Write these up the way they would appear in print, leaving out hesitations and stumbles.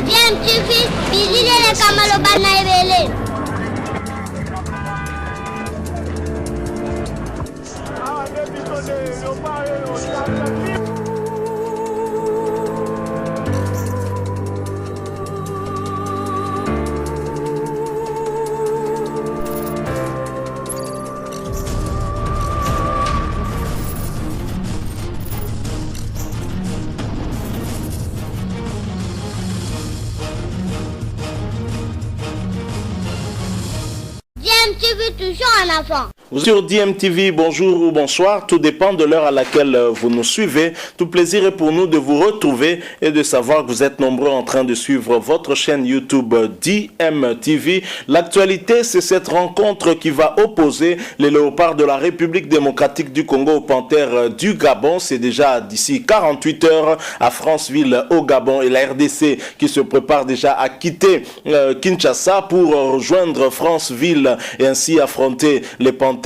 DMTV, bilile kamalo bana ebele. DMTV toujours en avant. Sur DMTV, bonjour ou bonsoir, tout dépend de l'heure à laquelle vous nous suivez. Tout plaisir est pour nous de vous retrouver et de savoir que vous êtes nombreux en train de suivre votre chaîne YouTube DMTV. L'actualité, c'est cette rencontre qui va opposer les léopards de la République démocratique du Congo aux panthères du Gabon. C'est déjà d'ici 48 heures à Franceville au Gabon et la RDC qui se prépare déjà à quitter Kinshasa pour rejoindre Franceville et ainsi affronter les panthères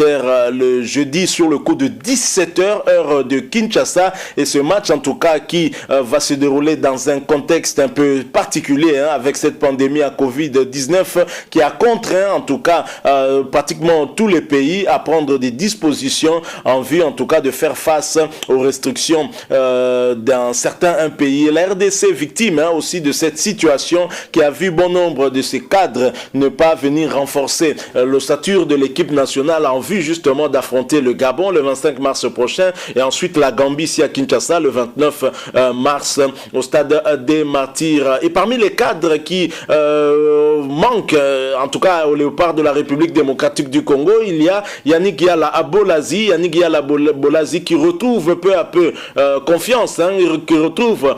le jeudi sur le coup de 17h heure de Kinshasa, et ce match en tout cas qui va se dérouler dans un contexte un peu particulier avec cette pandémie à Covid-19 qui a contraint en tout cas pratiquement tous les pays à prendre des dispositions en vue en tout cas de faire face aux restrictions dans certains pays. Et la RDC victime aussi de cette situation qui a vu bon nombre de ses cadres ne pas venir renforcer l'ossature de l'équipe nationale en vue justement d'affronter le Gabon le 25 mars prochain et ensuite la Gambie ici à Kinshasa le 29 mars au stade des Martyrs. Et parmi les cadres qui manquent en tout cas au léopard de la République démocratique du Congo, il y a Yannick Yala Abolazi, qui retrouve peu à peu confiance, qui retrouve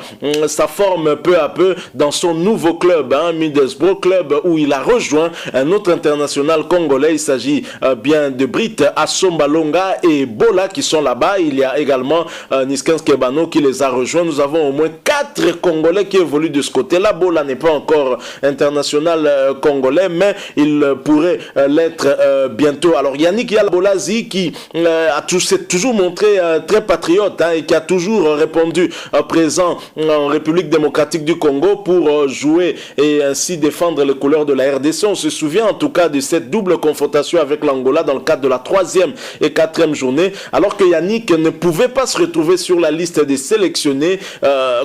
sa forme peu à peu dans son nouveau club, Middlesbrough, club où il a rejoint un autre international congolais. Il s'agit bien de Brit Assombalonga et Bola qui sont là-bas. Il y a également Niskens Kebano qui les a rejoints. Nous avons au moins 4 Congolais qui évoluent de ce côté-là. Bola n'est pas encore international congolais, mais il pourrait l'être bientôt. Alors Yannick Yalabolazi qui s'est toujours montré très patriote et qui a toujours répondu présent en République démocratique du Congo pour jouer et ainsi défendre les couleurs de la RDC. On se souvient en tout cas de cette double confrontation avec l'Angola dans le cadre de la 3e et 4e journée, alors que Yannick ne pouvait pas se retrouver sur la liste des sélectionnés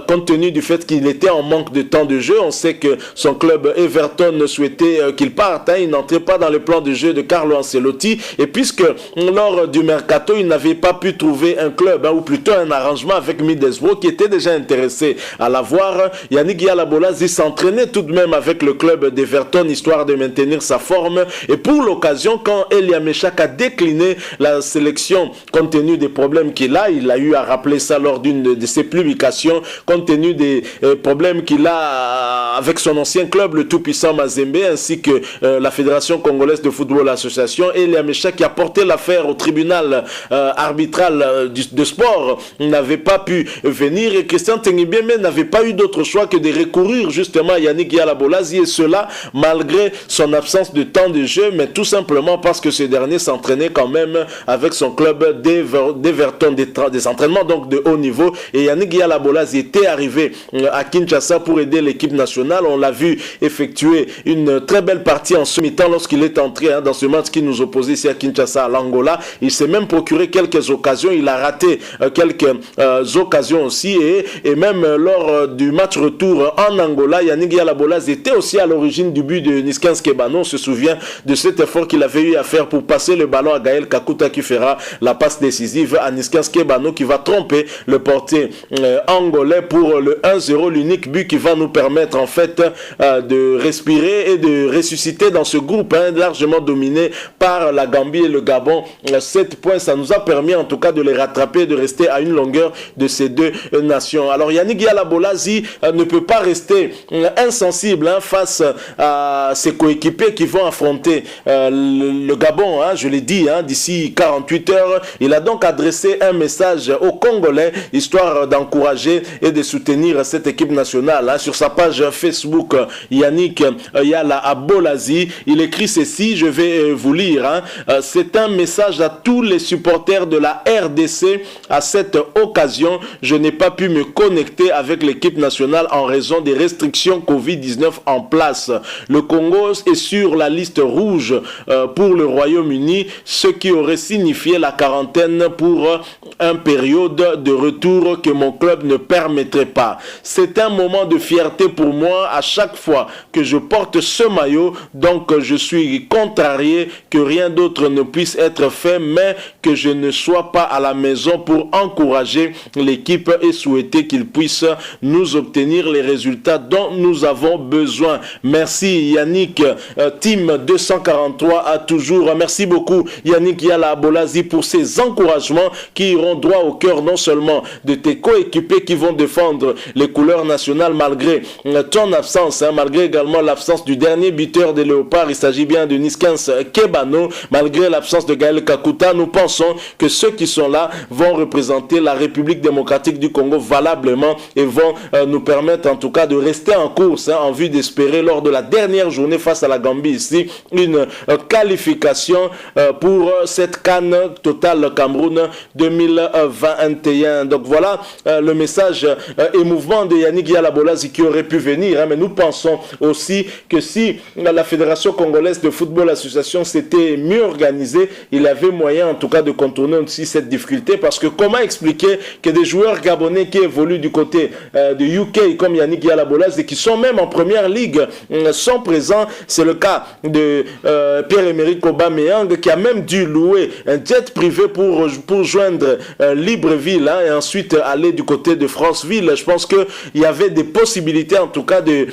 compte tenu du fait qu'il était en manque de temps de jeu. On sait que son club Everton souhaitait qu'il parte, il n'entrait pas dans le plan de jeu de Carlo Ancelotti, et puisque lors du mercato il n'avait pas pu trouver un club ou plutôt un arrangement avec Middlesbrough qui était déjà intéressé à l'avoir, Yannick Yalabolazi s'entraînait tout de même avec le club d'Everton histoire de maintenir sa forme. Et pour l'occasion, quand Elia Meshak a décliné la sélection compte tenu des problèmes qu'il a, il a eu à rappeler ça lors d'une de ses publications, compte tenu des problèmes qu'il a avec son ancien club, le tout-puissant Mazembe, ainsi que la Fédération congolaise de football association. Elia Meshak qui a porté l'affaire au tribunal arbitral de sport n'avait pas pu venir, et Christian Tengibieme n'avait pas eu d'autre choix que de recourir justement à Yannick Yalabolazi, et cela malgré son absence de temps de jeu, mais tout simplement parce que ce dernier s'entraînait quand même avec son club d'Everton, des entraînements donc de haut niveau. Et Yannick Yalabolazi était arrivé à Kinshasa pour aider l'équipe nationale. On l'a vu effectuer une très belle partie en ce mi-temps lorsqu'il est entré dans ce match qui nous opposait ici à Kinshasa à l'Angola. Il s'est même procuré quelques occasions, il a raté quelques occasions aussi, et même lors du match retour en Angola, Yannick Yalabolazi était aussi à l'origine du but de Niskens Kebano. On se souvient de cet effort qu'il avait eu à faire pour passer le ballon à Gaël Kakuta qui fera la passe décisive à Niskens Kebano qui va tromper le portier angolais pour le 1-0, l'unique but qui va nous permettre en fait de respirer et de ressusciter dans ce groupe largement dominé par la Gambie et le Gabon. 7 points, ça nous a permis en tout cas de les rattraper, de rester à une longueur de ces deux nations. Alors Yannick Yalabolazi ne peut pas rester insensible face à ses coéquipiers qui vont affronter le Gabon, je l'ai dit, d'ici 48 heures. Il a donc adressé un message aux Congolais, histoire d'encourager et de soutenir soutenir cette équipe nationale. Sur sa page Facebook, Yannick Yala Abolazi, il écrit ceci, je vais vous lire. C'est un message à tous les supporters de la RDC. À cette occasion, je n'ai pas pu me connecter avec l'équipe nationale en raison des restrictions Covid-19 en place. Le Congo est sur la liste rouge pour le Royaume-Uni, ce qui aurait signifié la quarantaine pour une période de retour que mon club ne permettrait pas. C'est un moment de fierté pour moi à chaque fois que je porte ce maillot, donc je suis contrarié que rien d'autre ne puisse être fait, mais que je ne sois pas à la maison pour encourager l'équipe et souhaiter qu'ils puissent nous obtenir les résultats dont nous avons besoin. Merci Yannick, Team 243 a toujours. Merci beaucoup Yannick Yala Abolazi pour ces encouragements qui iront droit au cœur non seulement de tes coéquipiers qui vont défendre les couleurs nationales malgré ton absence, malgré également l'absence du dernier buteur des Léopards, il s'agit bien de Niskens Kebano, malgré l'absence de Gaël Kakuta. Nous pensons que ceux qui sont là vont représenter la République démocratique du Congo valablement et vont nous permettre en tout cas de rester en course en vue d'espérer lors de la dernière journée face à la Gambie ici une qualification pour cette CAN Total Cameroun 2021. Donc voilà le message émouvant de Yannick Yala Abolazi qui aurait pu venir, mais nous pensons aussi que si la Fédération congolaise de football association s'était mieux organisée, il avait moyen en tout cas de contourner aussi cette difficulté, parce que comment expliquer que des joueurs gabonais qui évoluent du côté de UK comme Yannick Yala Abolazi et qui sont même en première ligue sont présents. C'est le cas de Pierre-Emerick Aubameyang qui a même dû louer un jet privé pour joindre Libreville et ensuite aller du côté de Franceville. Je pense qu'il y avait des possibilités en tout cas de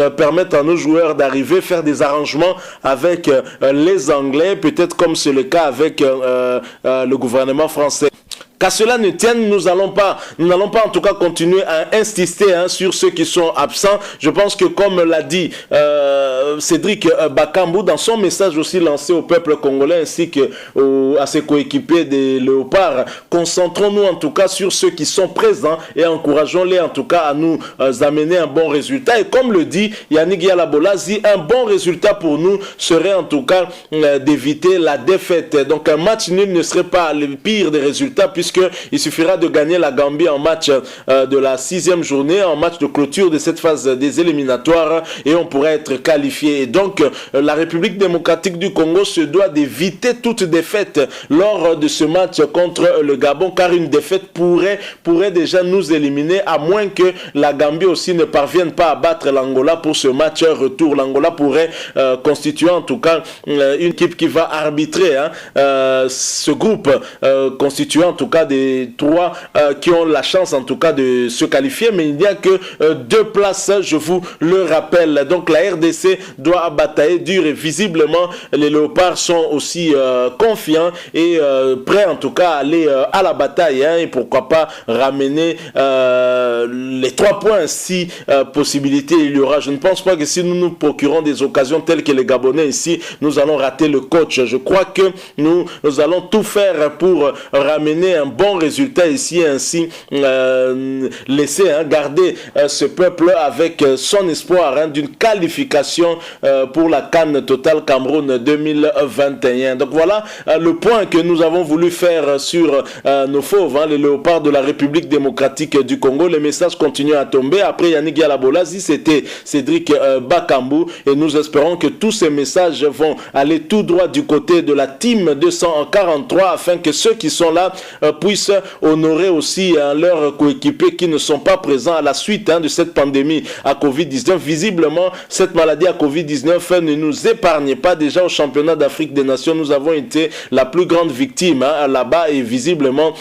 permettre à nos joueurs d'arriver, faire des arrangements avec les Anglais, peut-être comme c'est le cas avec le gouvernement français. Qu'à cela ne tienne, nous n'allons pas en tout cas continuer à insister sur ceux qui sont absents. Je pense que comme l'a dit Cédric Bakambu dans son message aussi lancé au peuple congolais ainsi que à ses coéquipiers des Léopards, concentrons-nous en tout cas sur ceux qui sont présents et encourageons-les en tout cas à nous amener un bon résultat. Et comme le dit Yannick Yala Abolazi, un bon résultat pour nous serait en tout cas d'éviter la défaite. Donc un match nul ne serait pas le pire des résultats, puisqu'il suffira de gagner la Gambie en match de la 6e journée, en match de clôture de cette phase des éliminatoires, et on pourrait être qualifié. Et donc, la République démocratique du Congo se doit d'éviter toute défaite lors de ce match contre le Gabon, car une défaite pourrait déjà nous éliminer, à moins que la Gambie aussi ne parvienne pas à battre l'Angola pour ce match retour. L'Angola pourrait constituer en tout cas une équipe qui va arbitrer ce groupe, constituant en tout cas des trois qui ont la chance en tout cas de se qualifier, mais il n'y a que 2 places, je vous le rappelle. Donc la RDC doit batailler dur et visiblement les Léopards sont aussi confiants et prêts en tout cas à aller à la bataille et pourquoi pas ramener les 3 points si possibilité il y aura. Je ne pense pas que si nous nous procurons des occasions telles que les Gabonais ici, nous allons rater le coach. Je crois que nous allons tout faire pour ramener un bon résultat ici, ainsi laisser garder ce peuple avec son espoir d'une qualification pour la CAN Total Cameroun 2021. Donc voilà le point que nous avons voulu faire sur nos fauves, les Léopards de la République démocratique du Congo. Les messages continuent à tomber. Après Yannick Yala Abolazi, c'était Cédric Bakambu, et nous espérons que tous ces messages vont aller tout droit du côté de la team 243 afin que ceux qui sont là puissent honorer aussi leurs coéquipiers qui ne sont pas présents à la suite de cette pandémie à Covid-19. Visiblement, cette maladie à Covid-19 ne nous épargne pas. Déjà au championnat d'Afrique des Nations, nous avons été la plus grande victime là-bas, et visiblement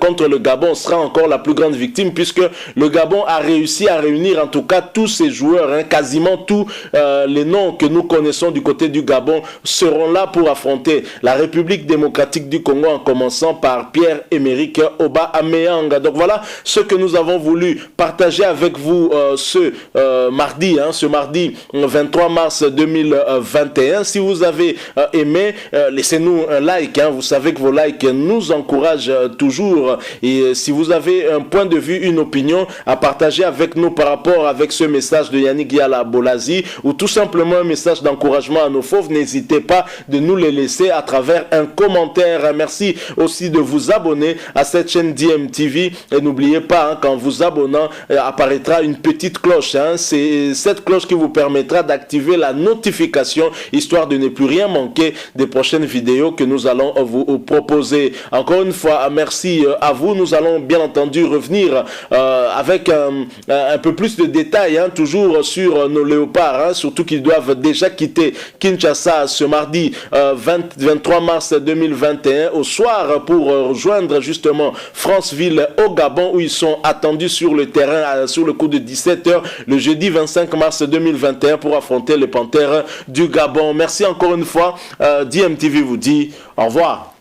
contre le Gabon, on sera encore la plus grande victime, puisque le Gabon a réussi à réunir en tout cas tous ces joueurs, quasiment tous les noms que nous connaissons du côté du Gabon seront là pour affronter la République démocratique du Congo, en commençant par Pierre Pierre-Emerick Aubameyang. Donc voilà ce que nous avons voulu partager avec vous ce mardi 23 mars 2021. Si vous avez aimé, laissez-nous un like. Vous savez que vos likes nous encouragent toujours. Et si vous avez un point de vue, une opinion à partager avec nous par rapport avec ce message de Yannick Yala Bolazi ou tout simplement un message d'encouragement à nos fauves, n'hésitez pas de nous les laisser à travers un commentaire. Merci aussi de vous abonner à cette chaîne DMTV et n'oubliez pas, qu'en vous abonnant apparaîtra une petite cloche. C'est cette cloche qui vous permettra d'activer la notification histoire de ne plus rien manquer des prochaines vidéos que nous allons vous proposer. Encore une fois, merci à vous. Nous allons bien entendu revenir avec un peu plus de détails, toujours sur nos léopards, surtout qu'ils doivent déjà quitter Kinshasa ce mardi 23 mars 2021 au soir pour rejoindre justement Franceville au Gabon où ils sont attendus sur le terrain sur le coup de 17h le jeudi 25 mars 2021 pour affronter les Panthères du Gabon. Merci encore une fois. DMTV vous dit au revoir.